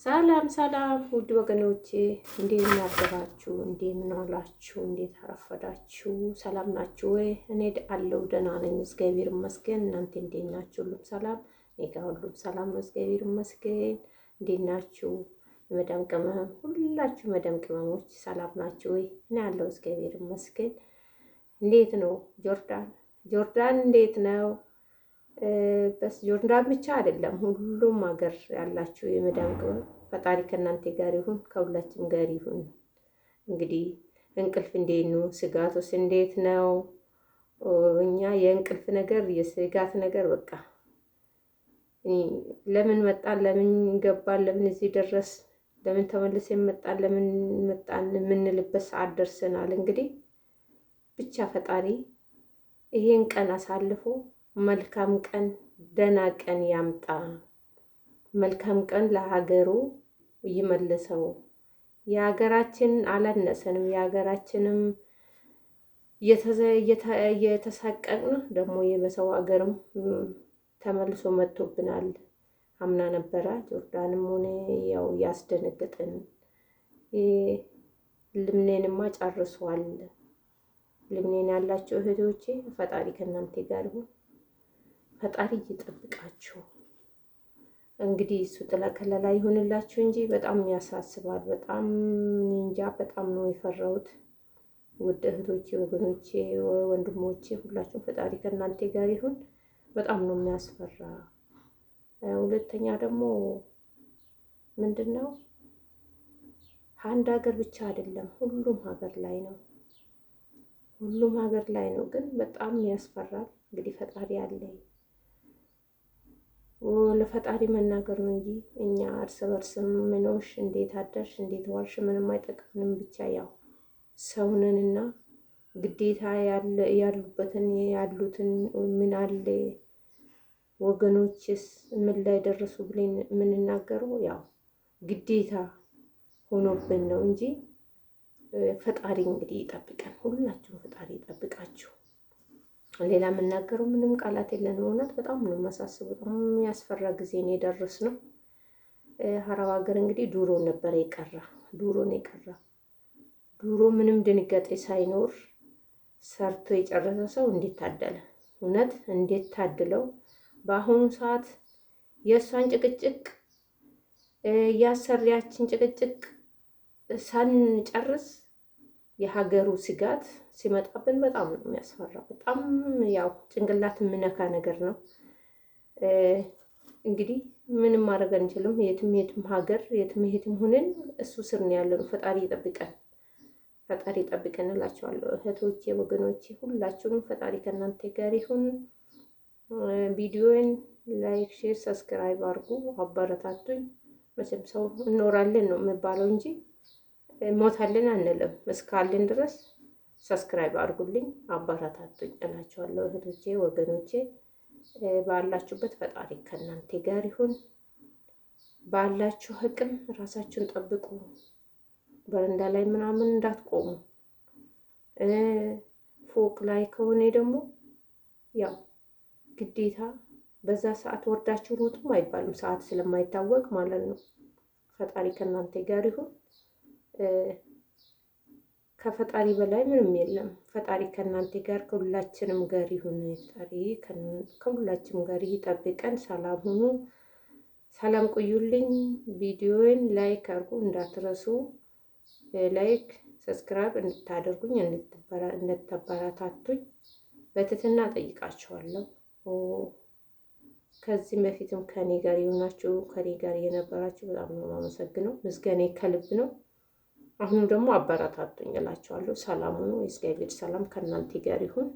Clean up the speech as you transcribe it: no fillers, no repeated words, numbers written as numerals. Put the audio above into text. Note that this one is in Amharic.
ሰላም ሰላም ውድ ወገኖቼ እንዴት ናችሁ? እንዴት ዋላችሁ? እንዴት አረፈዳችሁ? ሰላም ናችሁ ወይ? እኔ አለሁ ደህና ነኝ፣ እግዚአብሔር ይመስገን። እናንተ እንዴት ናችሁ? ሁሉም ሰላም? እኔ ጋር ሁሉም ሰላም ነው፣ እግዚአብሔር ይመስገን። እንዴት ናችሁ? መዳም ቅመም ሁላችሁ መዳም ቅመሞች ሰላም ናችሁ ወይ? እኔ አለሁ እግዚአብሔር ይመስገን። እንዴት ነው ጆርዳን እንዴት ነው? በስ ጆርዳን ብቻ አይደለም ሁሉም ሀገር ያላችሁ የመዳም ቅመም ፈጣሪ ከእናንተ ጋር ይሁን፣ ከሁላችንም ጋር ይሁን። እንግዲህ እንቅልፍ እንዴት ነው? ስጋቱስ እንዴት ነው? እኛ የእንቅልፍ ነገር የስጋት ነገር በቃ ለምን መጣን፣ ለምን ገባን፣ ለምን እዚህ ደረስ፣ ለምን ተመልሰን መጣን፣ ለምን መጣን የምንልበት ሰዓት ደርሰናል። እንግዲህ ብቻ ፈጣሪ ይሄን ቀን አሳልፎ መልካም ቀን ደህና ቀን ያምጣ። መልካም ቀን ለሀገሩ ይመልሰው። የሀገራችን አላነሰንም፣ የሀገራችንም እየተሳቀቅን ደግሞ የበሰው ሀገርም ተመልሶ መጥቶብናል። አምና ነበረ ጆርዳንም ሆነ ያው ያስደነግጥን። ልምኔንማ ጨርሷል። ልምኔን ያላችሁ እህቶቼ ፈጣሪ ከእናንተ ጋር ይሁን። ፈጣሪ ይጠብቃችሁ። እንግዲህ እሱ ጥላ ከለላ ይሆንላችሁ እንጂ በጣም ያሳስባል። በጣም እንጃ፣ በጣም ነው የፈራሁት። ውድ እህቶቼ፣ ወገኖቼ፣ ወንድሞቼ ሁላችሁም ፈጣሪ ከእናንተ ጋር ይሁን። በጣም ነው የሚያስፈራ። ሁለተኛ ደግሞ ምንድነው አንድ ሀገር ብቻ አይደለም፣ ሁሉም ሀገር ላይ ነው። ሁሉም ሀገር ላይ ነው፣ ግን በጣም ያስፈራል። እንግዲህ ፈጣሪ አለኝ ለፈጣሪ መናገር ነው እንጂ እኛ እርስ በርስም ምኖሽ እንዴት አደርሽ እንዴት ዋልሽ ምንም አይጠቅምንም። ብቻ ያው ሰውነንና ግዴታ ያሉትን ምን አለ ወገኖችስ ምን ላይ ደረሱ ብለን የምንናገረው ያው ግዴታ ሆኖብን ነው እንጂ ፈጣሪ እንግዲህ ይጠብቀን። ሁላችሁም ፈጣሪ ይጠብቃችሁ። ሌላ የምናገረው ምንም ቃላት የለንም። እውነት በጣም ነው የሚያሳስበው። በጣም ያስፈራ ጊዜ ነው የደረስነው። አረብ ሀገር እንግዲህ ድሮ ነበረ የቀራ ድሮ ምንም ድንጋጤ ሳይኖር ሰርቶ የጨረሰ ሰው እንዴት ታደለ! እውነት እንዴት ታድለው! በአሁኑ ሰዓት የእሷን ጭቅጭቅ ያሰሪያችን ጭቅጭቅ ሳንጨርስ የሀገሩ ስጋት ሲመጣብን በጣም ነው የሚያስፈራ። በጣም ያው ጭንቅላት የምነካ ነገር ነው። እንግዲህ ምንም ማድረግ አንችልም። የትም ሀገር የትም ሆነን እሱ ስር ነው ያለነው። ፈጣሪ ይጠብቀን እላቸዋለሁ። እህቶቼ፣ ወገኖቼ ሁላችሁንም ፈጣሪ ከእናንተ ጋር ይሁን። ቪዲዮን ላይክ፣ ሼር፣ ሰብስክራይብ አድርጉ፣ አበረታቱኝ። መቼም ሰው እኖራለን ነው የሚባለው እንጂ ሞታለን አንልም። እስካለን ድረስ ሰብስክራይብ አድርጉልኝ፣ አበረታቱኝ እላችኋለሁ። እህቶቼ፣ ወገኖቼ ባላችሁበት ፈጣሪ ከእናንተ ጋር ይሁን። ባላችሁ አቅም ራሳችሁን ጠብቁ። በረንዳ ላይ ምናምን እንዳትቆሙ። ፎቅ ላይ ከሆነ ደግሞ ያው ግዴታ በዛ ሰዓት ወርዳችሁ ሩጡም አይባልም፣ ሰዓት ስለማይታወቅ ማለት ነው። ፈጣሪ ከእናንተ ጋር ይሁን። ከፈጣሪ በላይ ምንም የለም። ፈጣሪ ከእናንተ ጋር ከሁላችንም ጋር ይሁን። ፈጣሪ ከሁላችንም ጋር ይጠብቀን። ሰላም ሁኑ። ሰላም ቆዩልኝ። ቪዲዮውን ላይክ አድርጉ እንዳትረሱ። ላይክ ሰብስክራይብ እንድታደርጉኝ እንድታበረታቱኝ በትህትና ጠይቃችኋለሁ። ከዚህም በፊትም ከኔ ጋር የሆናችሁ ከኔ ጋር የነበራችሁ በጣም ነው የማመሰግነው። ምስጋናዬ ከልብ ነው። አሁንም ደግሞ አበረታቱኝ እላችኋለሁ። ሰላም ሁኑ። የእግዚአብሔር ሰላም ከእናንተ ጋር ይሁን።